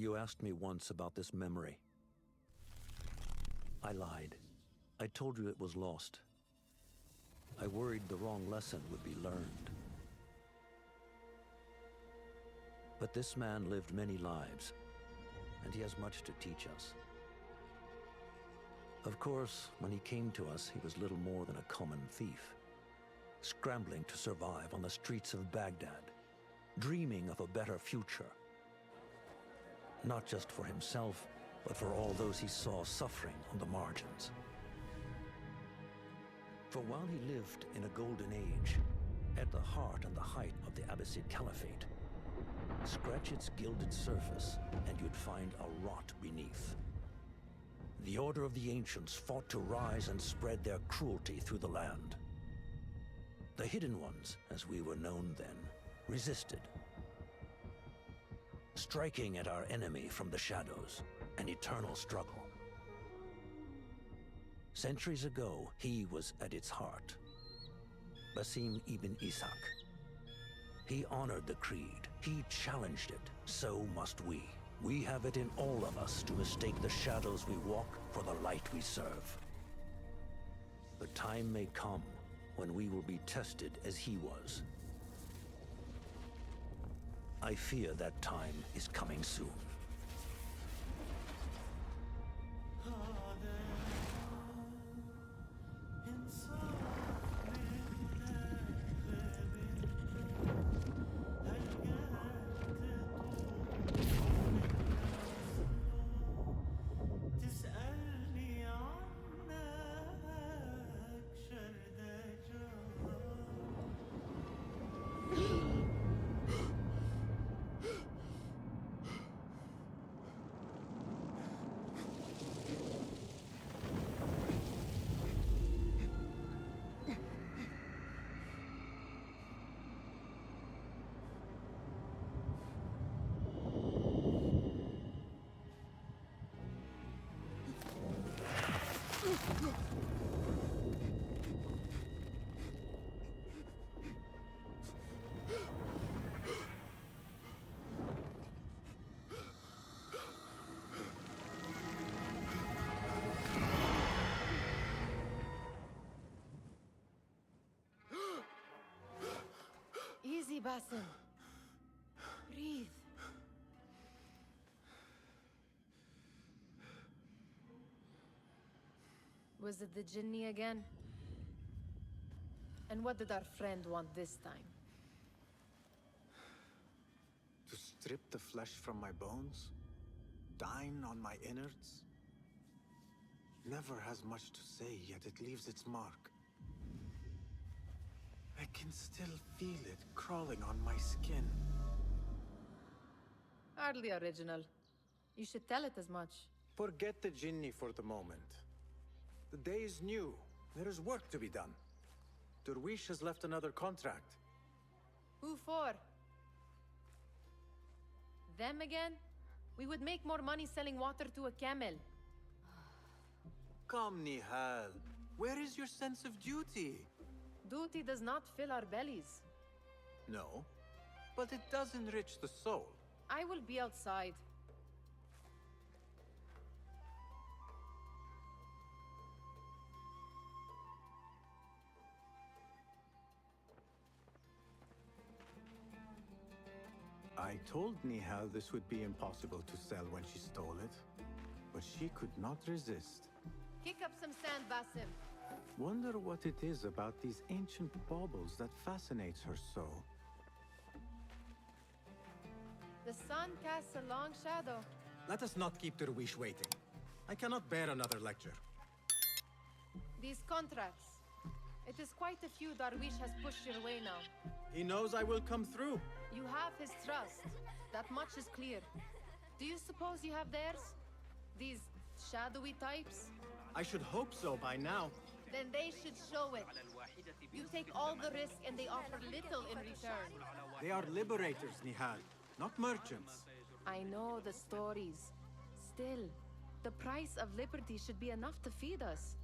You asked me once about this memory. I lied. I told you it was lost. I worried the wrong lesson would be learned. But this man lived many lives, and he has much to teach us. Of course, when he came to us, he was little more than a common thief, scrambling to survive on the streets of Baghdad, dreaming of a better future. Not just for himself, but for all those he saw suffering on the margins. For while he lived in a golden age, at the heart and the height of the Abbasid Caliphate, scratch its gilded surface and you'd find a rot beneath. The Order of the Ancients fought to rise and spread their cruelty through the land. The Hidden Ones, as we were known then, resisted, striking at our enemy from the shadows, an eternal struggle. Centuries ago, he was at its heart. Basim ibn Ishaq. He honored the creed. He challenged it. So must we. We have it in all of us to mistake the shadows we walk for the light we serve. The time may come when we will be tested as he was. I fear that time is coming soon. Easy, Basim. Breathe. Was it the Jinni again? And what did our friend want this time? To strip the flesh from my bones? Dine on my innards? Never has much to say, yet it leaves its mark. I can still feel it crawling on my skin. Hardly original. You should tell it as much. Forget the Jinni for the moment. The day is new. There is work to be done. Derwish has left another contract. Who for? Them again? We would make more money selling water to a camel. Come, Nihal. Where is your sense of duty? Duty does not fill our bellies. No, but it does enrich the soul. I will be outside. I told Nihal this would be impossible to sell when she stole it, but she could not resist. Kick up some sand, Basim. Wonder what it is about these ancient baubles that fascinates her so. The sun casts a long shadow. Let us not keep Derwish waiting. I cannot bear another lecture. These contracts. It is quite a few Darwish has pushed your way now. He knows I will come through. You have his trust. That much is clear. Do you suppose you have theirs? These shadowy types? I should hope so by now. Then they should show it. You take all the risk and they offer little in return. They are liberators, Nihal, not merchants. I know the stories. Still, the price of liberty should be enough to feed us.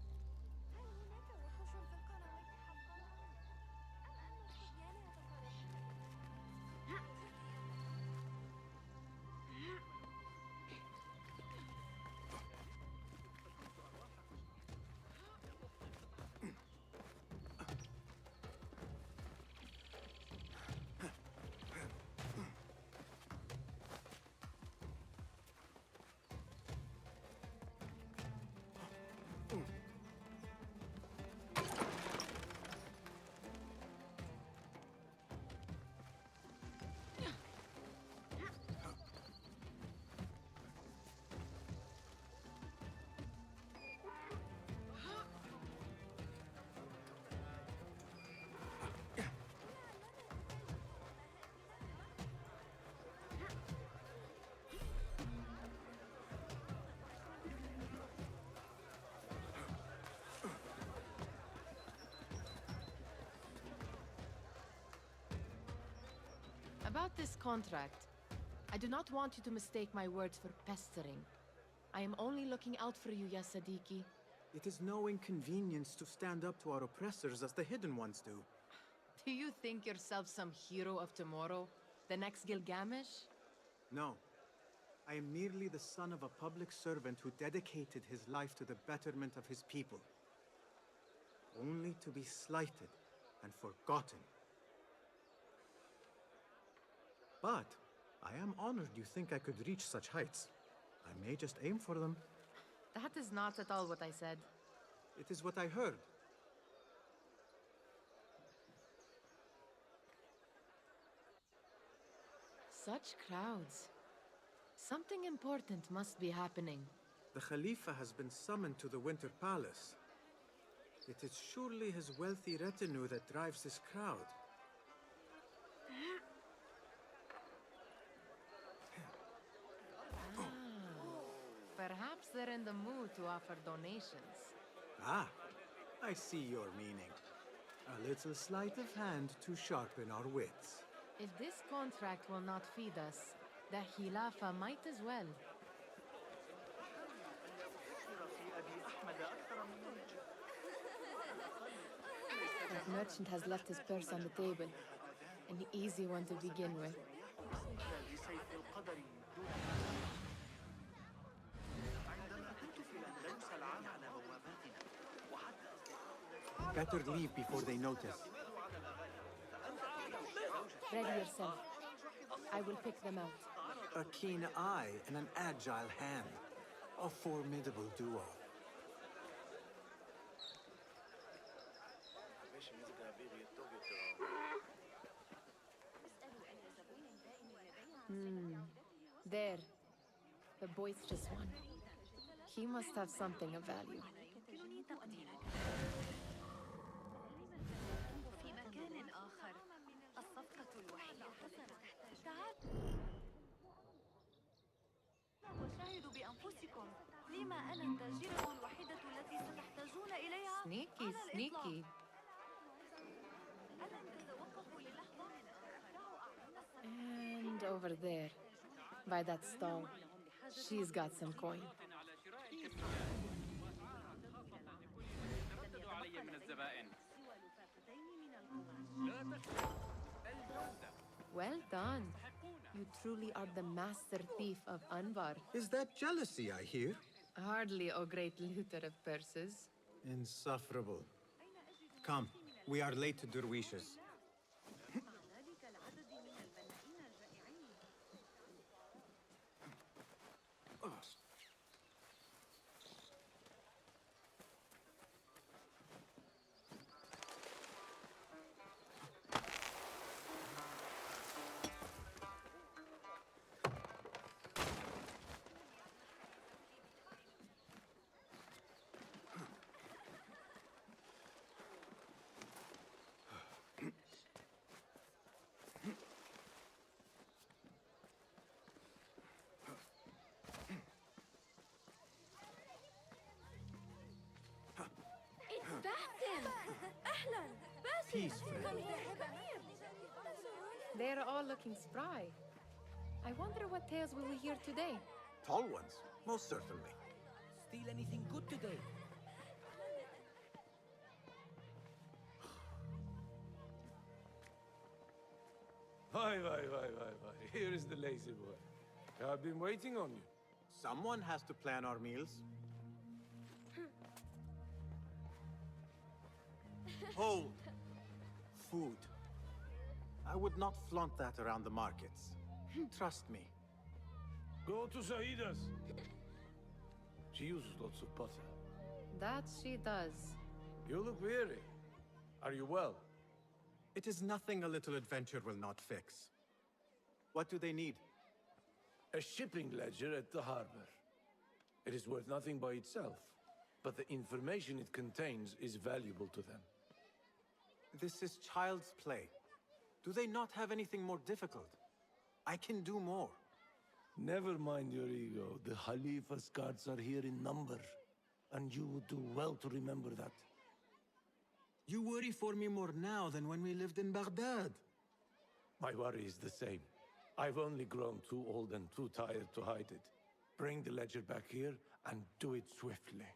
About this contract, I do not want you to mistake my words for pestering. I am only looking out for you, ya Sadiki. It is no inconvenience to stand up to our oppressors as the Hidden Ones do. Do you think yourself some hero of tomorrow? The next Gilgamesh? No. I am merely the son of a public servant who dedicated his life to the betterment of his people. Only to be slighted and forgotten. But I am honored you think I could reach such heights. I may just aim for them. That is not at all what I said. It is what I heard. Such crowds. Something important must be happening. The Khalifa has been summoned to the Winter Palace. It is surely his wealthy retinue that drives this crowd. Perhaps they're in the mood to offer donations. Ah, I see your meaning. A little sleight of hand to sharpen our wits. If this contract will not feed us, the Khilafa might as well. That merchant has left his purse on the table. An easy one to begin with. Better leave before they notice. Ready yourself. I will pick them out. A keen eye and an agile hand. A formidable duo. There. The boisterous one. He must have something of value. Sneaky, sneaky. And over there, by that stall, she's got some coin. Well done. You truly are the master thief of Anbar. Is that jealousy I hear? Hardly, O great looter of purses. Insufferable. Come, we are late to Derwishes. Peace, friend. They're all looking spry. I wonder what tales we will hear today. Tall ones, most certainly. Steal anything good today? Why. Here is the lazy boy. I've been waiting on you. Someone has to plan our meals. Hold. Food. I would not flaunt that around the markets. Trust me. Go to Saida's. She uses lots of butter. That she does. You look weary. Are you well? It is nothing a little adventure will not fix. What do they need? A shipping ledger at the harbor. It is worth nothing by itself, but the information it contains is valuable to them. This is child's play. Do they not have anything more difficult? I can do more. Never mind your ego. The Khalifa's guards are here in number, and you would do well to remember that. You worry for me more now than when we lived in Baghdad. My worry is the same. I've only grown too old and too tired to hide it. Bring the ledger back here, and do it swiftly.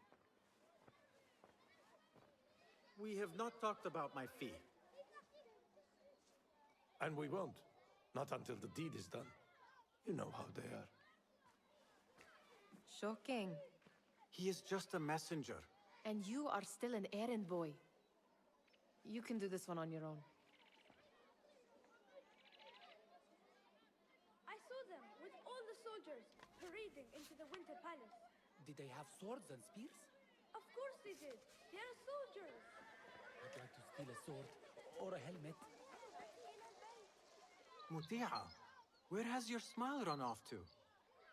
We have not talked about my fee. And we won't. Not until the deed is done. You know how they are. Shocking. He is just a messenger. And you are still an errand boy. You can do this one on your own. I saw them with all the soldiers parading into the Winter Palace. Did they have swords and spears? Of course they did. They are soldiers. I'd like to steal a sword or a helmet. Muti'a, where has your smile run off to?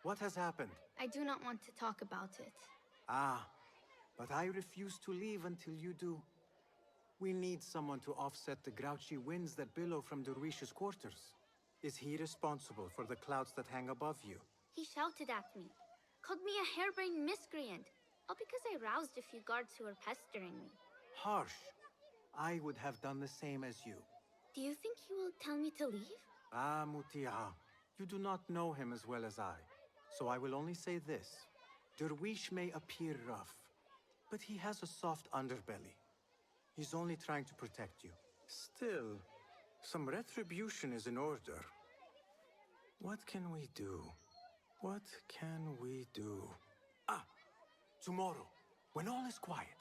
What has happened? I do not want to talk about it. Ah, but I refuse to leave until you do. We need someone to offset the grouchy winds that billow from Derwish's quarters. Is he responsible for the clouds that hang above you? He shouted at me, called me a harebrained miscreant, all because I roused a few guards who were pestering me. Harsh. I would have done the same as you. Do you think he will tell me to leave? Ah, Muti'a, you do not know him as well as I. So I will only say this. Derwish may appear rough, but he has a soft underbelly. He's only trying to protect you. Still, some retribution is in order. What can we do? What can we do? Ah! Tomorrow, when all is quiet,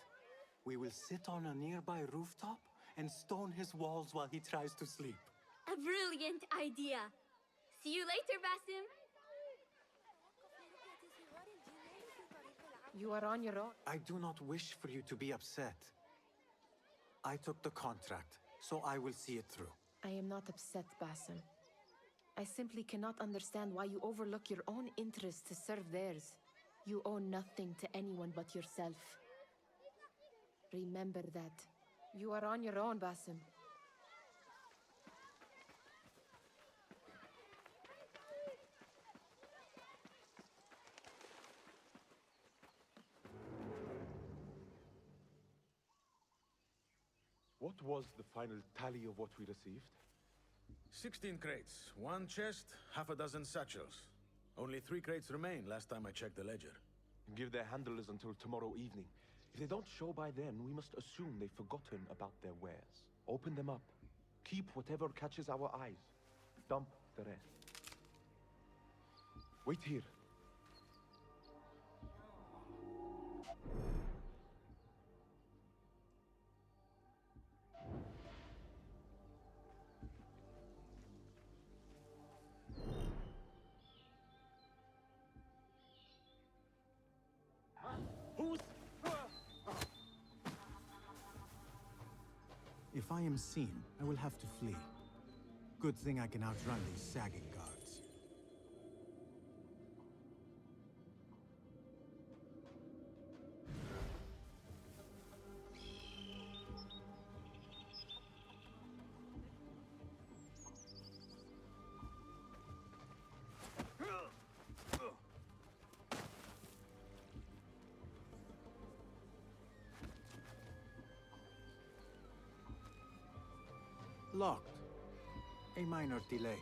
we will sit on a nearby rooftop and stone his walls while he tries to sleep. A brilliant idea. See you later, Basim. You are on your own. I do not wish for you to be upset. I took the contract, so I will see it through. I am not upset, Basim. I simply cannot understand why you overlook your own interests to serve theirs. You owe nothing to anyone but yourself. Remember that. You are on your own, Basim. What was the final tally of what we received? 16 crates, 1 chest, half a dozen satchels. Only 3 crates remain last time I checked the ledger. Give their handlers until tomorrow evening. If they don't show by then, we must assume they've forgotten about their wares. Open them up. Keep whatever catches our eyes. Dump the rest. Wait here. If I am seen, I will have to flee. Good thing I can outrun these sagging guards. Locked. A minor delay.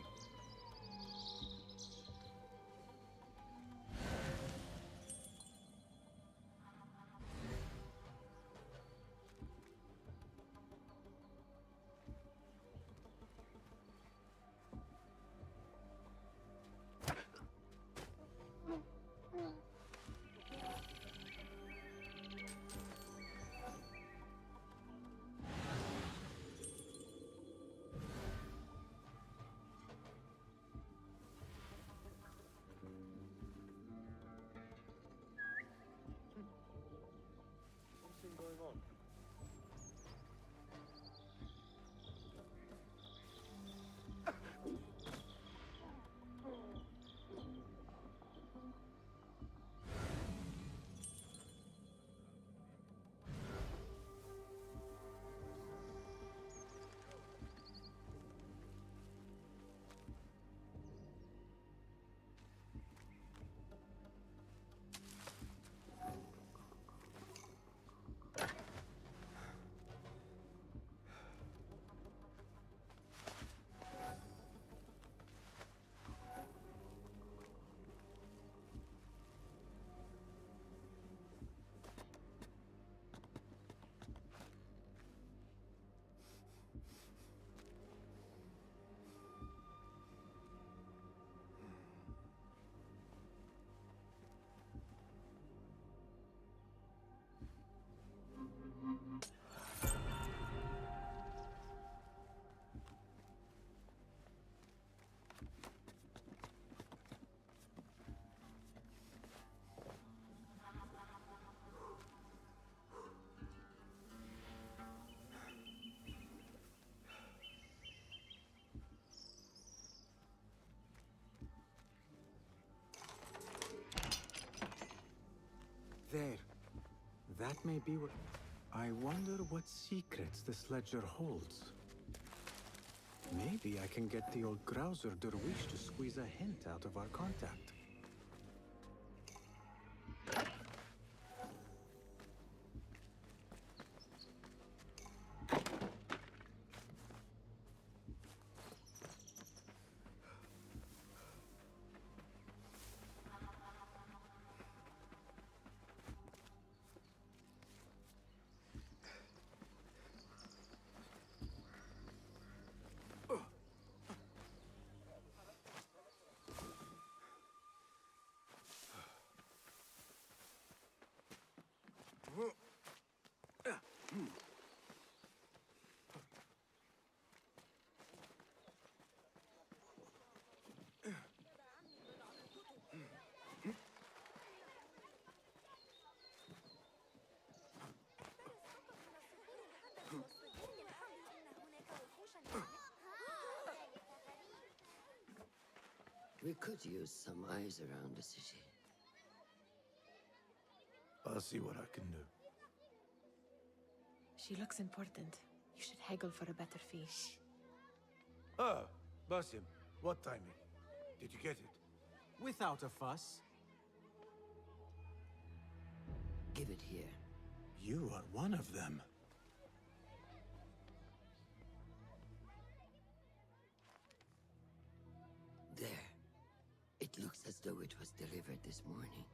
There. That may be what... I wonder what secrets this ledger holds. Maybe I can get the old grouser Derwish to squeeze a hint out of our contact. We could use some eyes around the city. I'll see what I can do. She looks important. You should haggle for a better fee. Ah, Basim, what timing? Did you get it? Without a fuss. Give it here. You are one of them. There. It looks as though it was delivered this morning.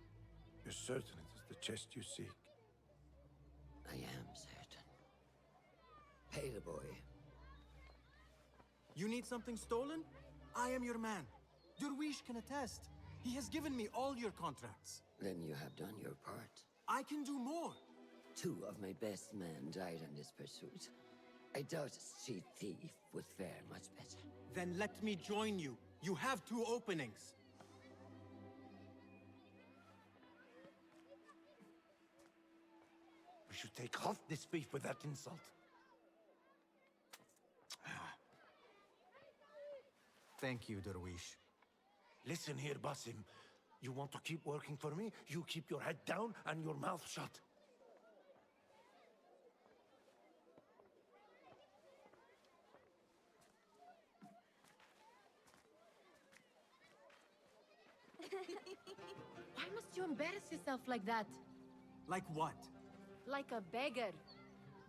You're certain it is the chest you seek? I am certain. Pay the boy. You need something stolen? I am your man. Derwish can attest. He has given me all your contracts. Then you have done your part. I can do more. 2 of my best men died in this pursuit. I doubt a street thief would fare much better. Then let me join you. You have 2 openings. We should take half this beef with that insult. Thank you, Derwish. Listen here, Basim. You want to keep working for me? You keep your head down and your mouth shut. Why must you embarrass yourself like that? Like what? Like a beggar.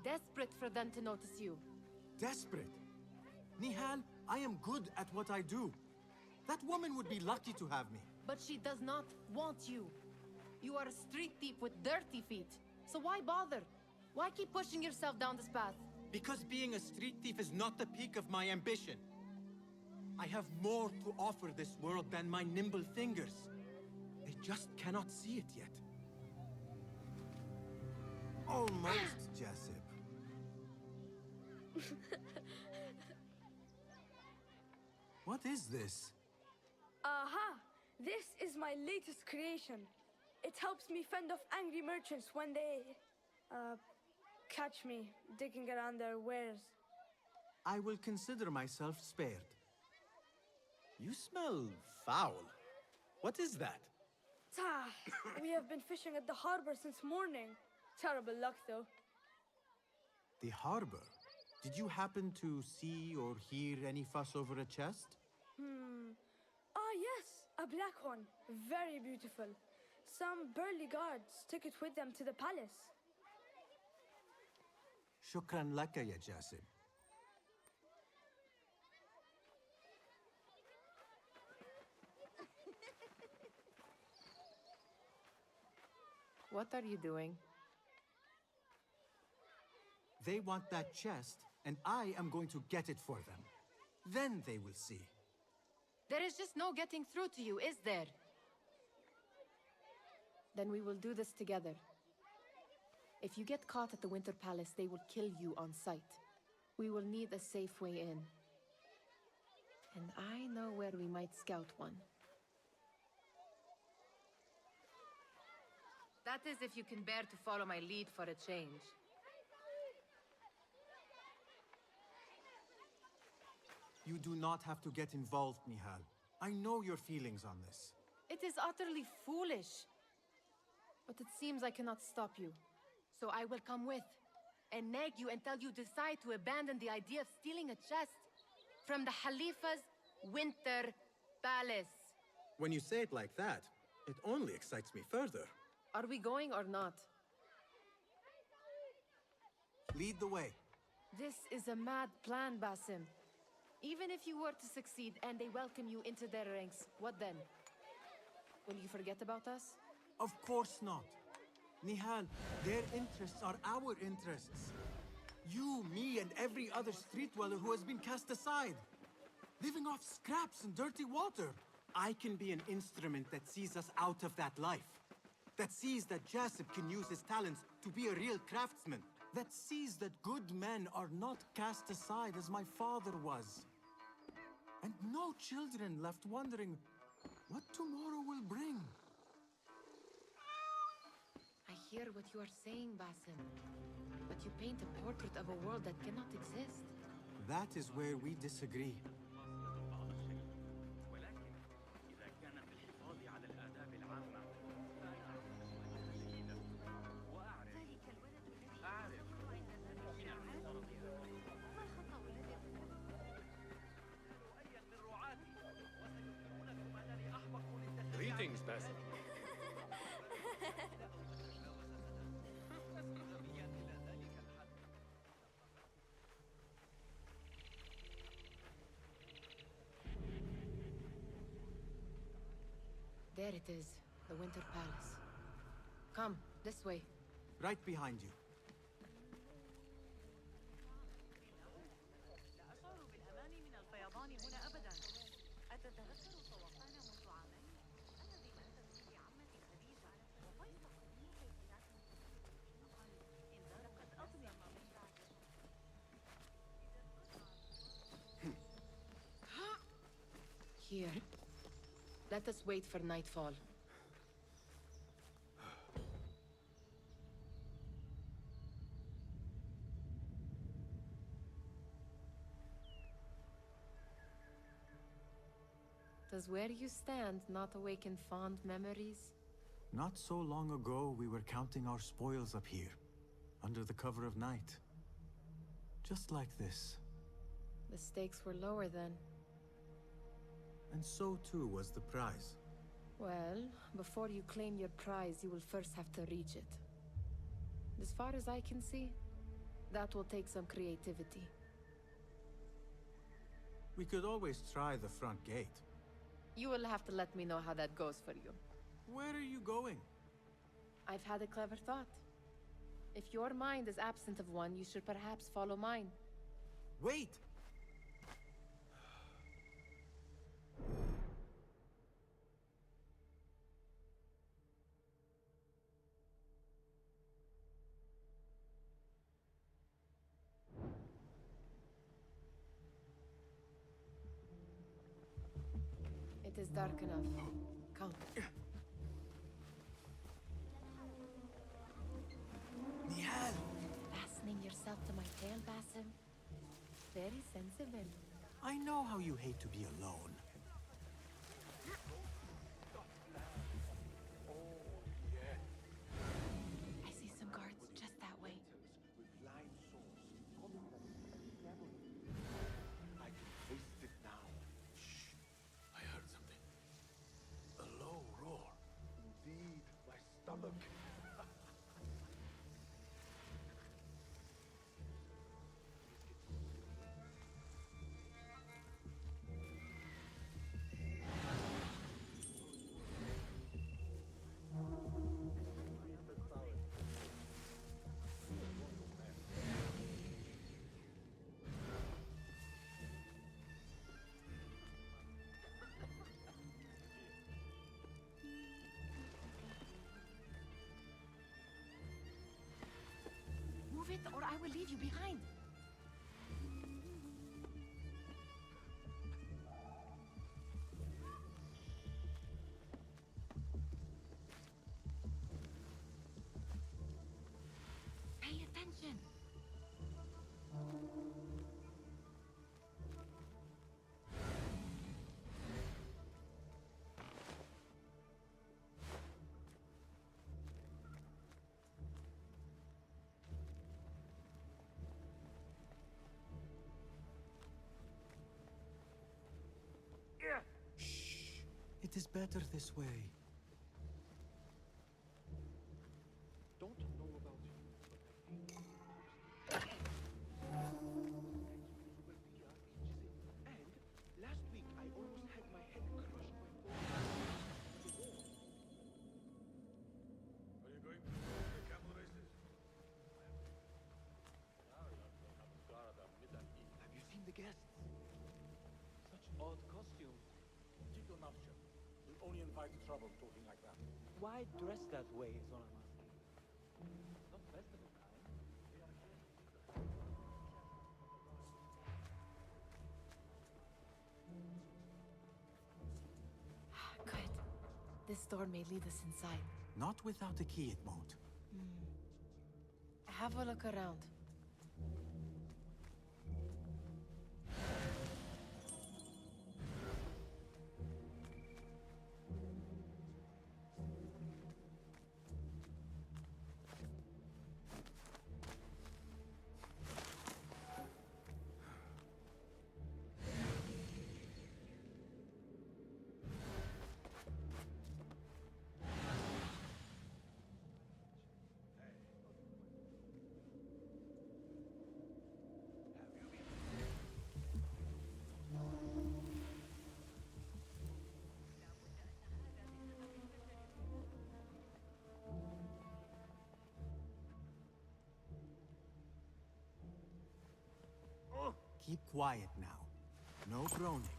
Desperate for them to notice you. Desperate? Nihal, I am good at what I do. That woman would be lucky to have me. But she does not want you. You are a street thief with dirty feet. So why bother? Why keep pushing yourself down this path? Because being a street thief is not the peak of my ambition. I have more to offer this world than my nimble fingers. They just cannot see it yet. Almost, Jessup. What is this? Aha! This is my latest creation. It helps me fend off angry merchants when they... catch me digging around their wares. I will consider myself spared. You smell foul. What is that? We have been fishing at the harbor since morning. Terrible luck, though. The harbor? Did you happen to see or hear any fuss over a chest? Ah, yes, a black one. Very beautiful. Some burly guards took it with them to the palace. Shukran laka, ya Jasib. What are you doing? They want that chest, and I am going to get it for them. Then they will see. There is just no getting through to you, is there? Then we will do this together. If you get caught at the Winter Palace, they will kill you on sight. We will need a safe way in. And I know where we might scout one. That is if you can bear to follow my lead for a change. You do not have to get involved, Nihal. I know your feelings on this. It is utterly foolish. But it seems I cannot stop you. So I will come with, and nag you until you decide to abandon the idea of stealing a chest from the Khalifa's Winter Palace. When you say it like that, it only excites me further. Are we going or not? Lead the way. This is a mad plan, Basim. Even if you were to succeed and they welcome you into their ranks, what then? Will you forget about us? Of course not. Nihal, their interests are our interests. You, me, and every other street dweller who has been cast aside. Living off scraps and dirty water. I can be an instrument that sees us out of that life. That sees that Jasip can use his talents to be a real craftsman. That sees that good men are not cast aside as my father was. And no children left wondering what tomorrow will bring. I hear what you are saying, Basim. But you paint a portrait of a world that cannot exist. That is where we disagree. Greetings, Basim. There it is, the Winter Palace. Come, this way. Right behind you. Here. Let us wait for nightfall. Does where you stand not awaken fond memories? Not so long ago, we were counting our spoils up here, under the cover of night. Just like this. The stakes were lower then. And so too was the prize. Well, before you claim your prize, you will first have to reach it. As far as I can see, that will take some creativity. We could always try the front gate. You will have to let me know how that goes for you. Where are you going? I've had a clever thought. If your mind is absent of one, you should perhaps follow mine. Wait! It is dark enough. Come. Nihal! Fastening yourself to my tail, Basim. Very sensible. I know how you hate to be alone. I see some guards just that way. I can taste it now. Shh. I heard something. A low roar. Indeed, my stomach. It is better this way. Don't know about you, but I think and last week I almost had my head crushed by four. Are you going to the camel races? Have you seen the guests? Such odd costumes. Keep your mouth shut. We only invite trouble talking like that. Why dress that way is all I'm asking. Not festival kind. Good. This door may lead us inside. Not without a key, it won't. Have a look around. Keep quiet now. No groaning.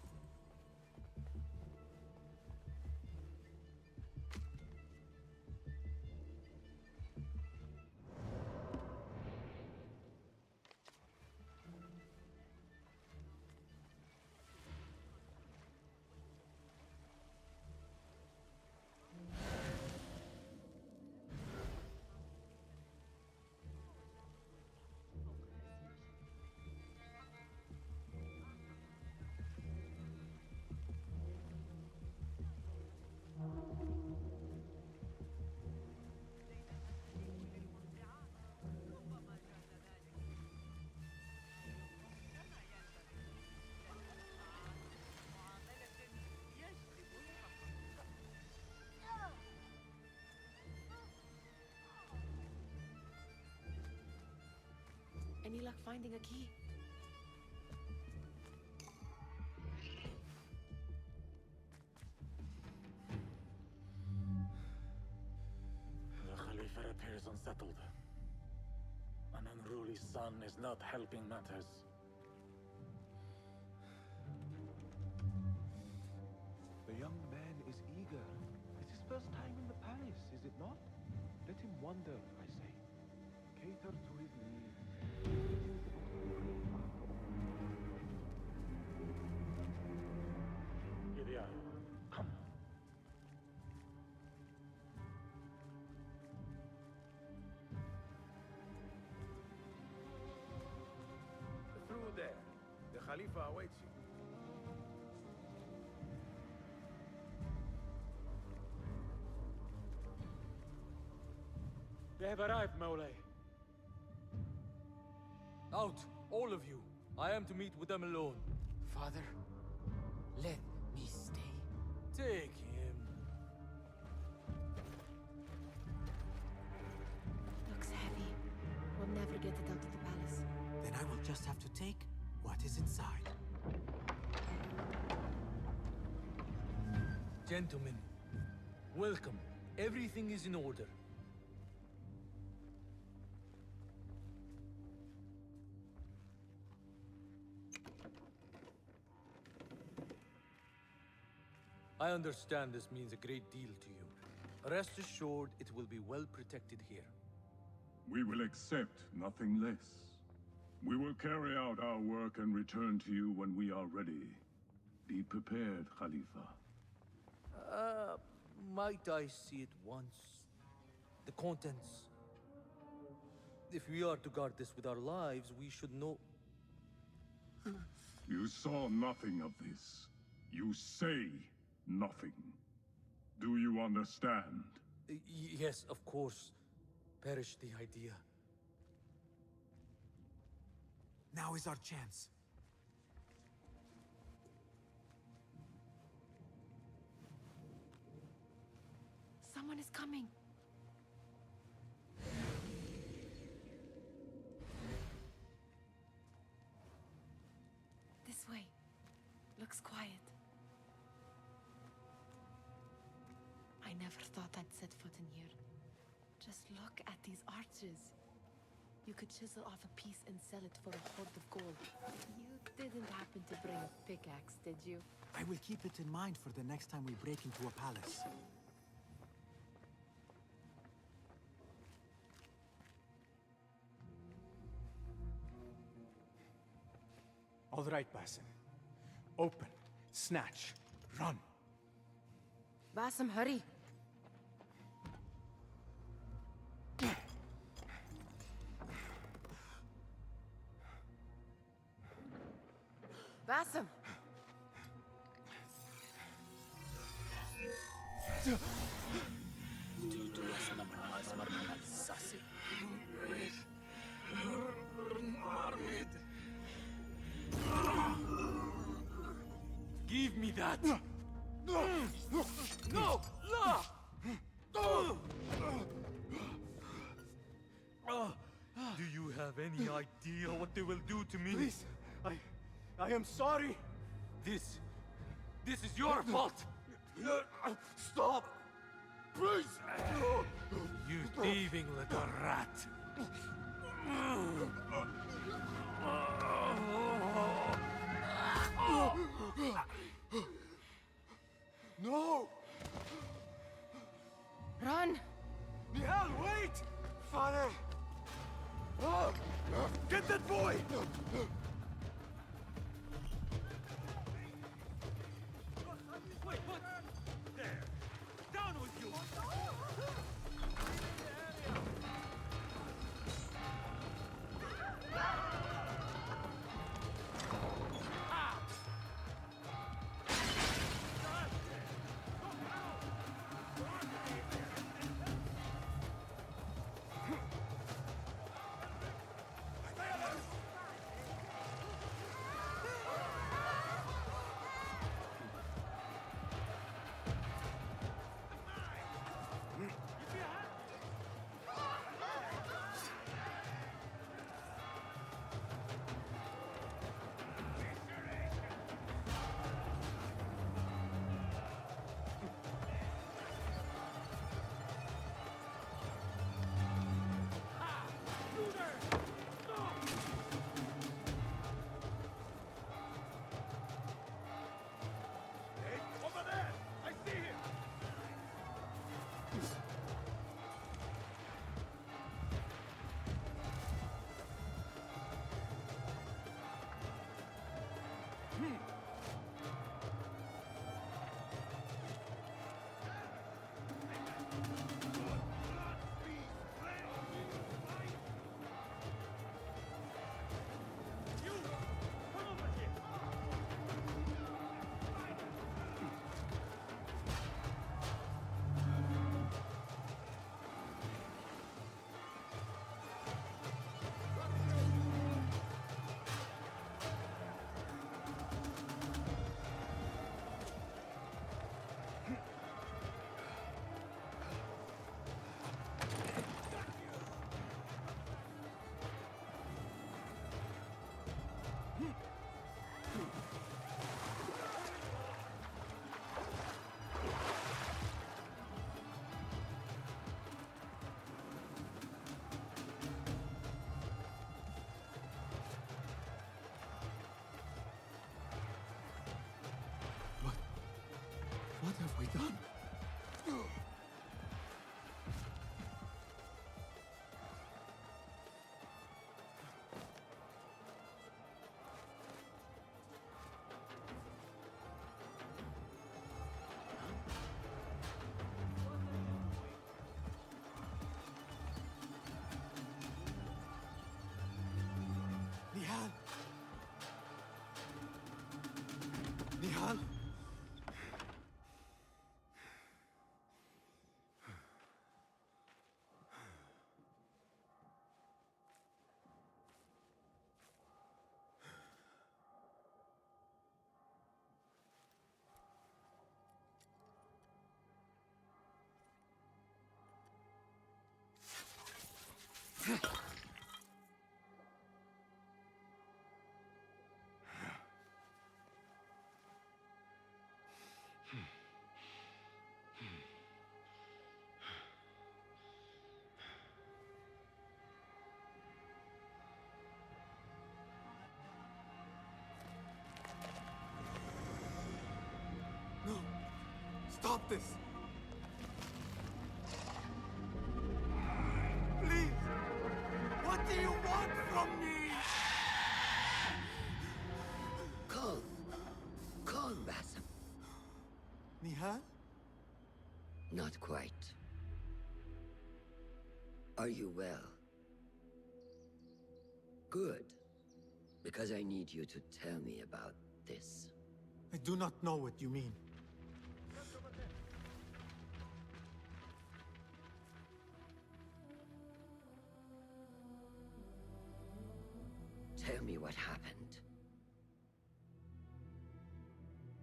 Any luck finding a key? The Khalifa appears unsettled. An unruly son is not helping matters. The young man is eager. It's his first time in the palace, is it not? Let him wander, I say. Cater to his needs. Here they are. Come. Through there. The Khalifa awaits you. They have arrived, Mawlay. Out, all of you. I am to meet with them alone. Father, let me stay. Take him. Looks heavy. We'll never get it out of the palace. Then I will just have to take what is inside. Gentlemen, welcome. Everything is in order. I understand this means a great deal to you. Rest assured, it will be well protected here. We will accept nothing less. We will carry out our work and return to you when we are ready. Be prepared, Khalifa. Might I see it once? The contents. If we are to guard this with our lives, we should know... You saw nothing of this. You say nothing. Do you understand? Yes, of course. Perish the idea. Now is our chance. Someone is coming. This way. Looks quiet. I never thought I'd set foot in here. Just look at these arches. You could chisel off a piece and sell it for a hoard of gold. You didn't happen to bring a pickaxe, did you? I will keep it in mind for the next time we break into a palace. All right, Basim. Open, snatch, run. Basim, hurry. Basim! Give me that! No! No! Do you have any idea what they will do to me? Please, I am sorry. This is your fault! Stop! Please! You thieving little rat! No! Run! Nihal, wait! Father! Get that boy! Wait, what? There! Down with you! What have we done? Nihal! Nihal! No! Stop this! Please! What do you want from me? Calm. Calm, Basim. Nihal? Not quite. Are you well? Good. Because I need you to tell me about this. I do not know what you mean. Tell me what happened.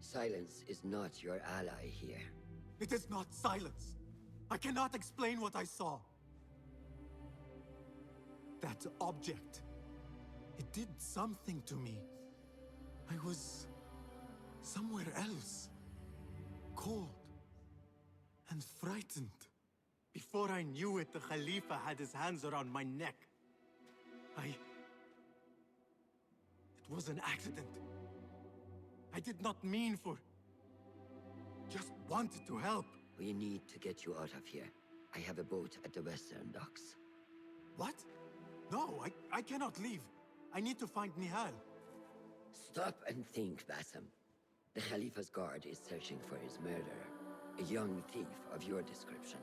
Silence is not your ally here. It is not silence. I cannot explain what I saw. That object. It did something to me. I was somewhere else. Cold. And frightened. Before I knew it, the Khalifa had his hands around my neck. It was an accident. I did not mean for... Just wanted to help. We need to get you out of here. I have a boat at the western docks. What? No, I cannot leave. I need to find Nihal. Stop and think, Basim. The Khalifa's guard is searching for his murderer. A young thief of your description.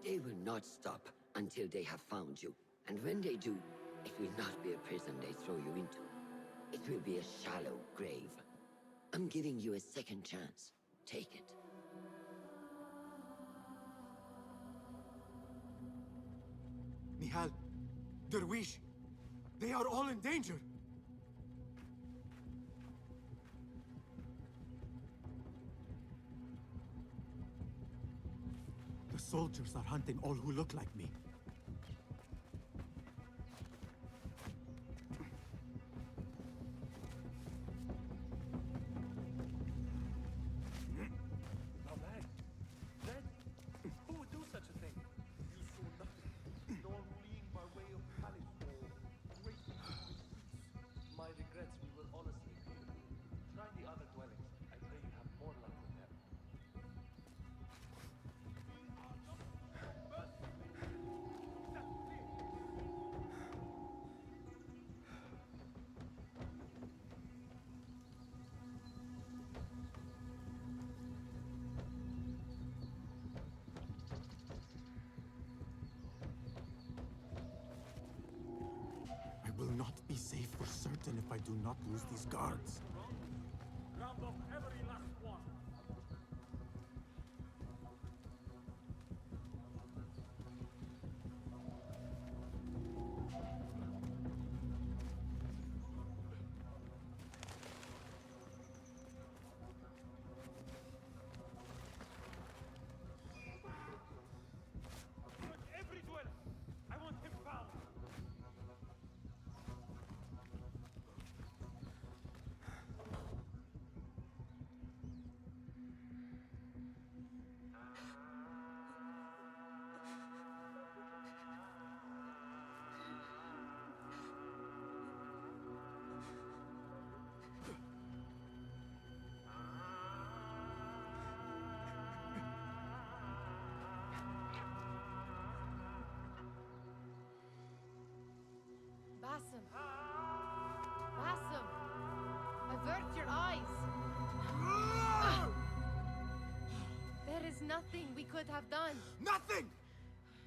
They will not stop until they have found you. And when they do, it will not be a prison they throw you into. It will be a shallow grave. I'm giving you a second chance. Take it. Nihal, Derwish, they are all in danger. The soldiers are hunting all who look like me. I will not be safe for certain if I do not lose these guards. Round up every last one. Every dweller! I want him found! Basim! Basim! Avert your eyes! There is nothing we could have done. Nothing!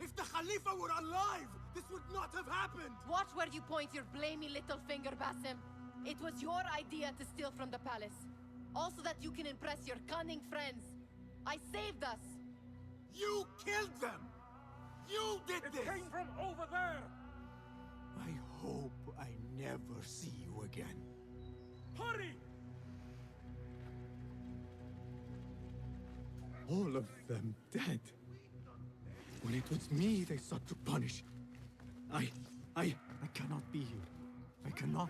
If the Khalifa were alive, this would not have happened! Watch where you point your blamey little finger, Basim. It was your idea to steal from the palace. Also that you can impress your cunning friends. I saved us! You killed them! You did this! It came from over there! I hope I never see you again. Hurry! All of them dead. When it was me they sought to punish, I cannot be here. I cannot.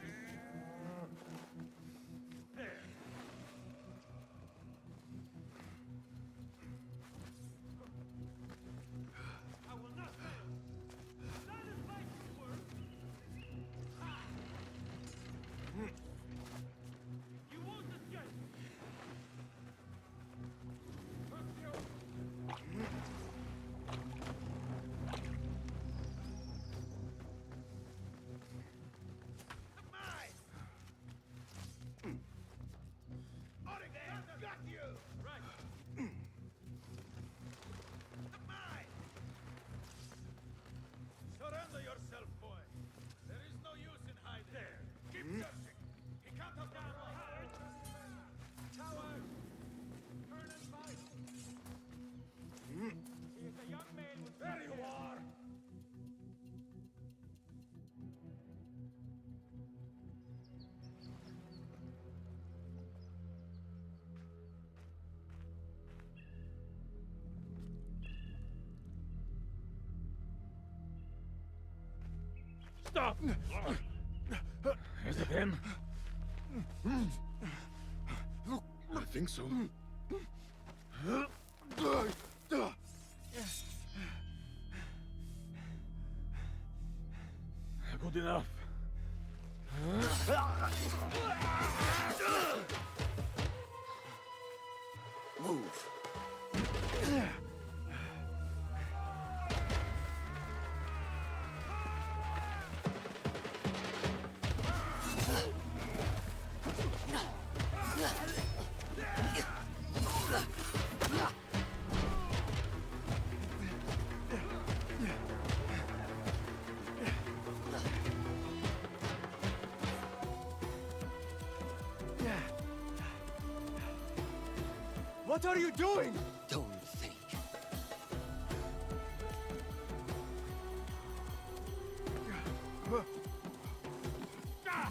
Surrender yourself, boy. There is no use in hiding. There. Keep searching. He can't have done right. Coward! Turn and fight. He is a young man with... There you are! Stop! Is it him? I think so. Good enough. Move. What are you doing? Don't think. Ah!